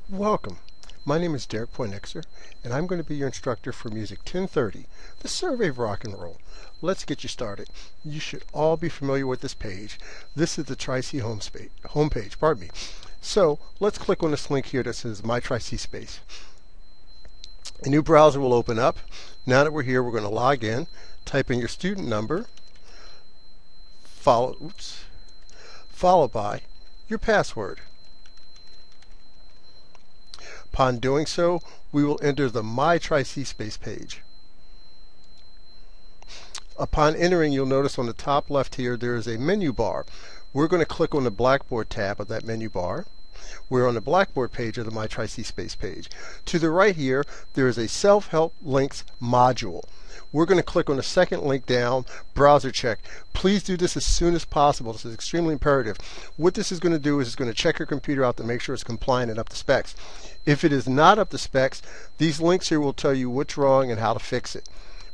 Welcome. My name is Derek Poindexter, and I'm going to be your instructor for Music 1030, the survey of rock and roll. Let's get you started. You should all be familiar with this page. This is the Tri-C homepage. So let's click on this link here that says My Tri-C Space. A new browser will open up. Now that we're here, we're going to log in, type in your student number, followed by your password. Upon doing so, we will enter the My Tri-C Space page. Upon entering, you'll notice on the top left here there is a menu bar. We're going to click on the Blackboard tab of that menu bar. We're on the Blackboard page of the My Tri-C Space page. To the right here, there is a Self-Help Links module. We're going to click on the second link down, Browser Check. Please do this as soon as possible. This is extremely imperative. What this is going to do is it's going to check your computer out to make sure it's compliant and up to specs. If it is not up to specs, these links here will tell you what's wrong and how to fix it.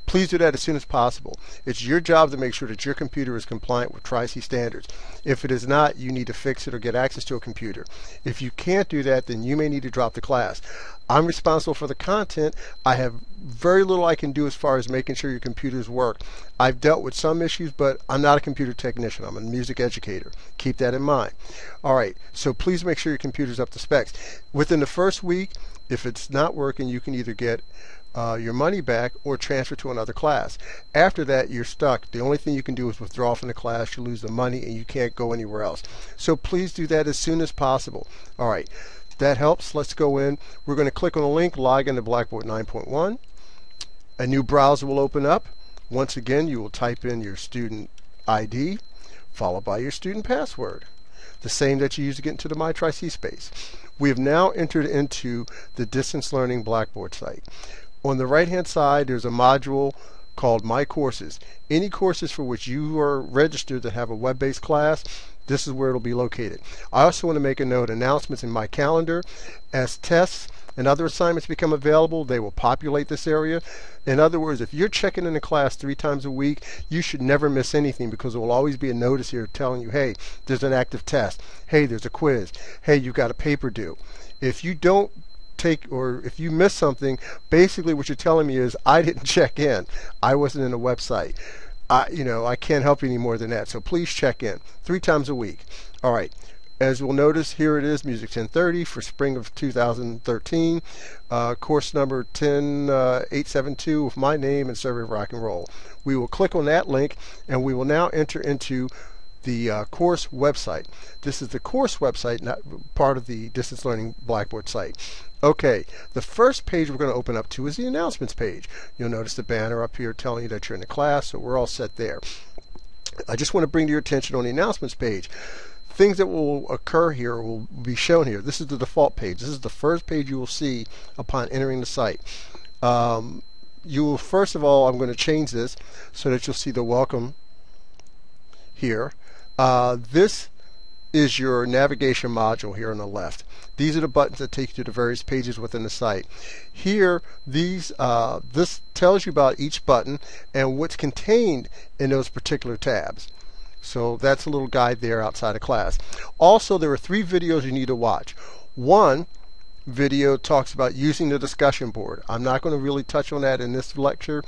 Please do that as soon as possible. It's your job to make sure that your computer is compliant with Tri-C standards. If it is not, you need to fix it or get access to a computer. If you can't do that, then you may need to drop the class. I'm responsible for the content. I have very little I can do as far as making sure your computers work. I've dealt with some issues, but I'm not a computer technician. I'm a music educator. Keep that in mind. All right, so please make sure your computer's up to specs. Within the first week, if it's not working, you can either get your money back or transfer to another class. After that, you're stuck. The only thing you can do is withdraw from the class. You lose the money and you can't go anywhere else. So please do that as soon as possible. All right, that helps. Let's go in. We're going to click on the link, log into Blackboard 9.1. A new browser will open up. Once again, you will type in your student ID followed by your student password, the same that you use to get into the My Tri-C Space. We have now entered into the Distance Learning Blackboard site. On the right hand side, there's a module called My Courses. Any courses for which you are registered that have a web-based class, this is where it'll be located. I also want to make a note, announcements in my calendar. As tests and other assignments become available, they will populate this area. In other words, if you're checking in a class 3 times a week, you should never miss anything, because there will always be a notice here telling you, hey, there's an active test. Hey, there's a quiz. Hey, you've got a paper due. If you don't if you miss something, basically what you're telling me is I didn't check in. I wasn't in a website. I can't help you any more than that. So please check in 3 times a week. All right. As we'll notice, here it is, Music 1030 for spring of 2013, course number 10872 with my name and Survey of Rock and Roll. We will click on that link, and we will now enter into the course website. This is the course website, not part of the Distance Learning Blackboard site. Okay, the first page we're going to open up to is the announcements page. You'll notice the banner up here telling you that you're in the class, so we're all set there. I just want to bring to your attention on the announcements page, things that will occur here will be shown here. This is the default page. This is the first page you will see upon entering the site. You will, first of all, I'm going to change this so that you'll see the welcome here. This is your navigation module here on the left. These are the buttons that take you to the various pages within the site. Here, this tells you about each button and what's contained in those particular tabs. So that's a little guide there outside of class. Also, there are 3 videos you need to watch. One video talks about using the discussion board. I'm not going to really touch on that in this lecture.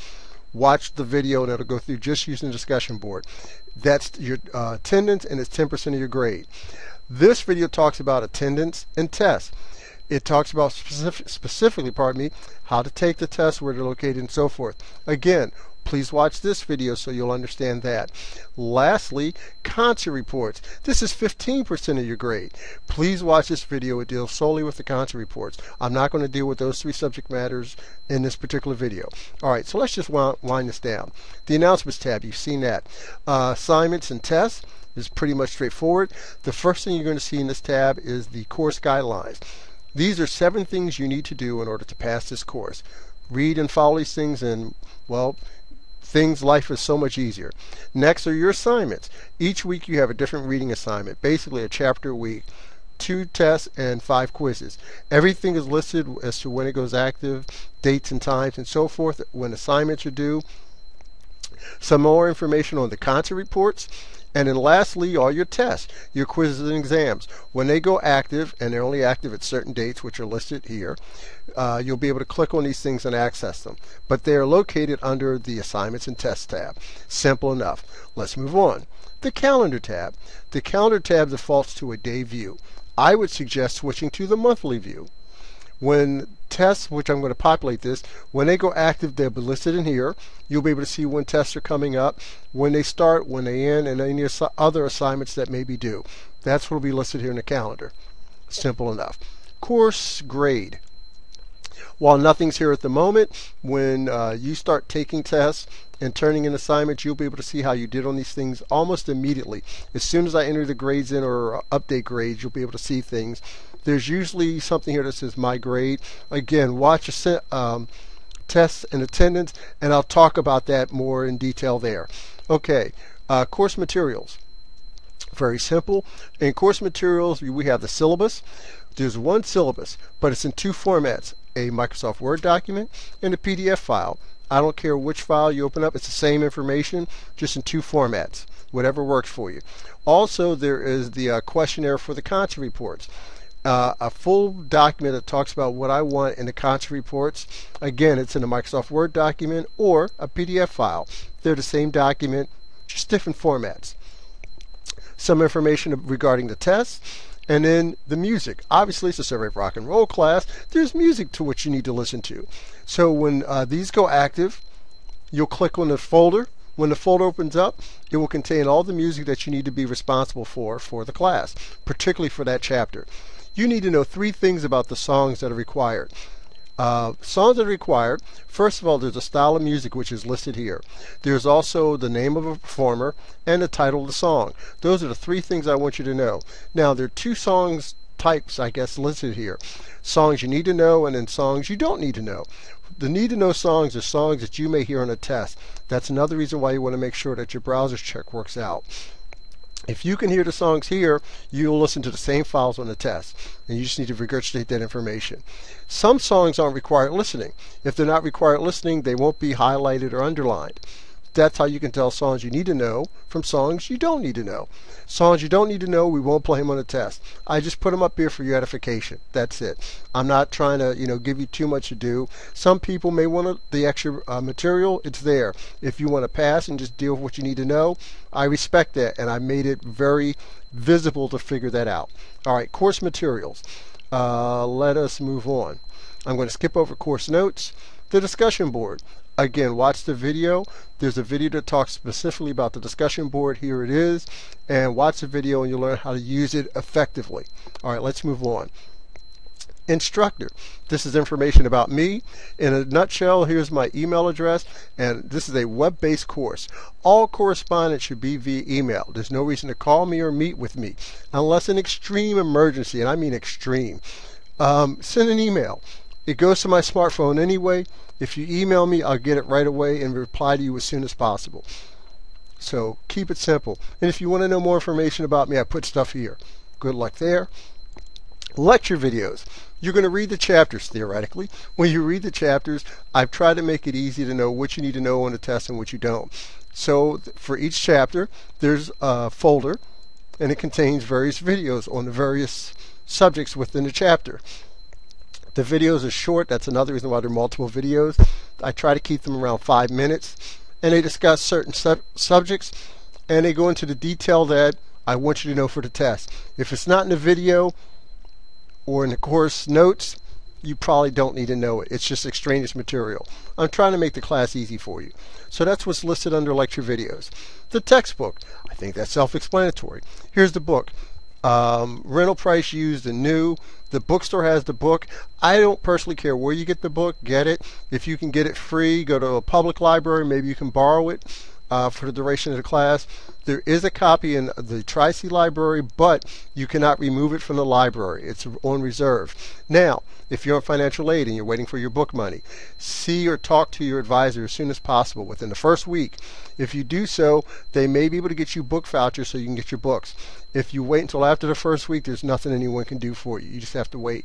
Watch the video and it'll go through just using the discussion board. That's your attendance, and it's 10% of your grade. This video talks about attendance and tests. It talks about specifically, how to take the test, where they're located, and so forth. Again, please watch this video so you'll understand that. Lastly, concert reports. This is 15% of your grade. Please watch this video. It deals solely with the concert reports. I'm not going to deal with those 3 subject matters in this particular video. All right, so let's just wind this down. The announcements tab, you've seen that. Assignments and tests is pretty much straightforward. The first thing you're going to see in this tab is the course guidelines. These are 7 things you need to do in order to pass this course. Read and follow these things, and, well, life is so much easier. Next are your assignments. Each week you have a different reading assignment, basically a chapter a week, 2 tests and 5 quizzes. Everything is listed as to when it goes active, dates and times and so forth, when assignments are due. Some more information on the concert reports And then lastly, all your tests, your quizzes and exams. When they go active, and they're only active at certain dates, which are listed here, you'll be able to click on these things and access them. But they are located under the Assignments and Tests tab. Simple enough. Let's move on. The Calendar tab. The Calendar tab defaults to a day view. I would suggest switching to the monthly view. When tests, which I'm going to populate this, when they go active, they'll be listed in here. You'll be able to see when tests are coming up, when they start, when they end, and any other assignments that may be due. That's what will be listed here in the calendar. Simple enough. Course grade. While nothing's here at the moment, when you start taking tests and turning in assignments, you'll be able to see how you did on these things almost immediately. As soon as I enter the grades in or update grades, you'll be able to see things. There's usually something here that says my grade. Again, watch tests and attendance, and I'll talk about that more in detail there. Okay, course materials. Very simple. In course materials, we have the syllabus. There's one syllabus, but it's in two formats, a Microsoft Word document and a PDF file. I don't care which file you open up, it's the same information, just in two formats, whatever works for you. Also, there is the questionnaire for the content reports. A full document that talks about what I want in the content reports. Again, it's in a Microsoft Word document or a PDF file. They're the same document, just different formats. Some information regarding the tests, and then the music. Obviously, it's a Survey of Rock and Roll class. There's music to which you need to listen to. So when these go active, you'll click on the folder. When the folder opens up, it will contain all the music that you need to be responsible for the class, particularly for that chapter. You need to know three things about the songs that are required. Songs that are required, first of all, there's a style of music which is listed here. There's also the name of a performer and the title of the song. Those are the three things I want you to know. Now, there are two songs types, I guess, listed here. Songs you need to know and then songs you don't need to know. The need to know songs are songs that you may hear on a test. That's another reason why you want to make sure that your browser check works out. If you can hear the songs here, you'll listen to the same files on the test, and you just need to regurgitate that information. Some songs aren't required listening. If they're not required listening, they won't be highlighted or underlined. That's how you can tell songs you need to know from songs you don't need to know. Songs you don't need to know, we won't play them on the test. I just put them up here for your edification. That's it. I'm not trying to, give you too much to do. Some people may want the extra material. It's there. If you want to pass and just deal with what you need to know, I respect that, and I made it very visible to figure that out. All right, course materials. Let us move on. I'm going to skip over course notes. The discussion board. Again, watch the video. There's a video that talks specifically about the discussion board. Here it is. And watch the video and you'll learn how to use it effectively. All right, let's move on. Instructor. This is information about me. In a nutshell, here's my email address, and this is a web-based course. All correspondence should be via email. There's no reason to call me or meet with me unless an extreme emergency, and I mean extreme. Send an email. It goes to my smartphone anyway. If you email me, I'll get it right away and reply to you as soon as possible. So keep it simple. And if you want to know more information about me, I put stuff here. Good luck there. Lecture videos. You're going to read the chapters theoretically. When you read the chapters, I've tried to make it easy to know what you need to know on the test and what you don't. So for each chapter, there's a folder, and it contains various videos on the various subjects within the chapter. The videos are short. That's another reason why there are multiple videos. I try to keep them around 5 minutes, and they discuss certain subjects, and they go into the detail that I want you to know for the test. If it's not in the video or in the course notes, you probably don't need to know it. It's just extraneous material. I'm trying to make the class easy for you. So that's what's listed under lecture videos. The textbook, I think that's self-explanatory. Here's the book. Rental price used and new. The bookstore has the book. I don't personally care where you get the book. Get it. If you can get it free, go to a public library. Maybe you can borrow it for the duration of the class. There is a copy in the Tri-C library, but you cannot remove it from the library. It's on reserve. Now, if you're on financial aid and you're waiting for your book money, see or talk to your advisor as soon as possible within the first week. If you do so, they may be able to get you book vouchers so you can get your books. If you wait until after the first week, there's nothing anyone can do for you. You just have to wait.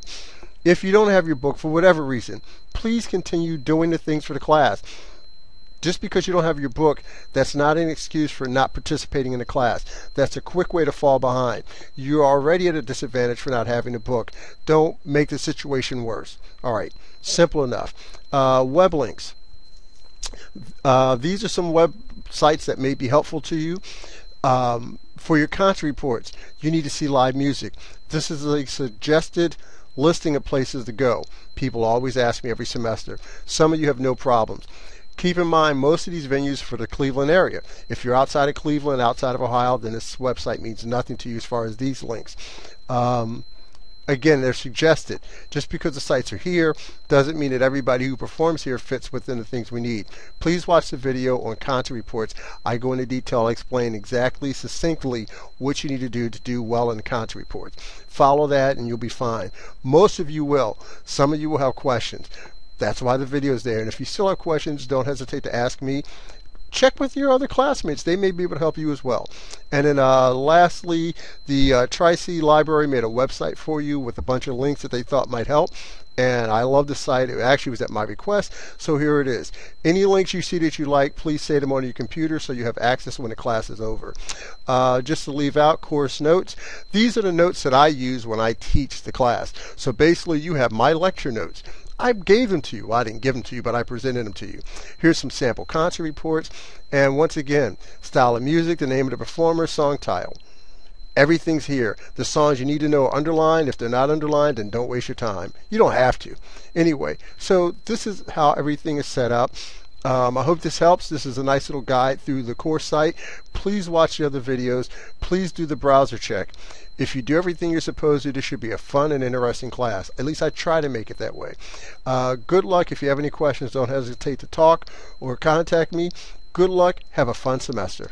If you don't have your book for whatever reason, please continue doing the things for the class. Just because you don't have your book, that's not an excuse for not participating in the class. That's a quick way to fall behind. You're already at a disadvantage for not having a book. Don't make the situation worse. All right, simple enough. Web links. These are some websites that may be helpful to you. For your content reports, you need to see live music. This is a suggested listing of places to go. People always ask me every semester. Some of you have no problems. Keep in mind, most of these venues are for the Cleveland area. If you're outside of Cleveland, outside of Ohio, then this website means nothing to you as far as these links. Again, they're suggested. Just because the sites are here doesn't mean that everybody who performs here fits within the things we need. Please watch the video on content reports. I go into detail, I explain exactly, succinctly what you need to do well in the content reports. Follow that and you'll be fine. Most of you will. Some of you will have questions. That's why the video is there. And if you still have questions, don't hesitate to ask me. Check with your other classmates. They may be able to help you as well. And then lastly, the Tri-C Library made a website for you with a bunch of links that they thought might help. And I love the site. It actually was at my request. So here it is. Any links you see that you like, please save them on your computer so you have access when the class is over. Just to leave out course notes. These are the notes that I use when I teach the class. So basically you have my lecture notes. I gave them to you. Well, I didn't give them to you, but I presented them to you. Here's some sample concert reports. And once again, style of music, the name of the performer, song title. Everything's here. The songs you need to know are underlined. If they're not underlined, then don't waste your time. You don't have to. Anyway, so this is how everything is set up. I hope this helps. This is a nice little guide through the course site. Please watch the other videos. Please do the browser check. If you do everything you're supposed to, this should be a fun and interesting class. At least I try to make it that way. Good luck. If you have any questions, don't hesitate to talk or contact me. Good luck. Have a fun semester.